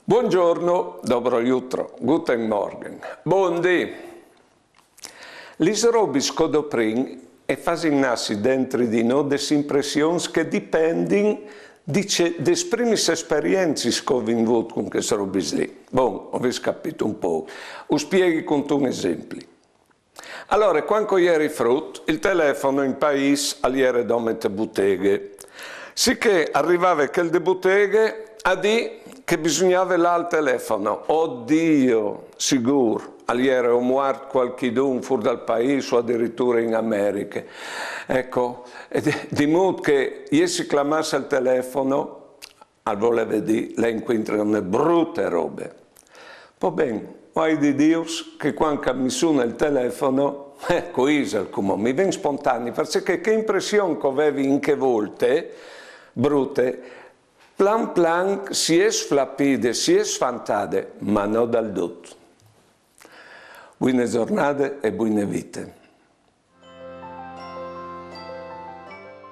Buongiorno, dobro jutro, guten Morgen. Buondì. Lis robis codoprin e fasin nassi dentro di noi des impressions che dipendin des primis esperienzis che ho vingut con queste robis lì. Bon, ho capito un po'. Lo spieghi con un esempio. Allora, quando ieri frutto, il telefono in paese all'iere domete botteghe. Sicché arrivava quel de botteghe a dire che bisognava là il telefono. Oddio, sicuro, all'iere ho muerto qualchidun fuori dal paese o addirittura in America. Ecco, di modo che io si chiamasse al telefono, al voleva dire, le incontrano brutte robe. Poi bene, poi di Dio che quando mi suona il telefono, come mi viene spontaneo, perché che impressione che avevi in che volte, brutte, plan plan si è sflappide, si è sfantade, ma non dal tutto. Buone giornate e buone vite.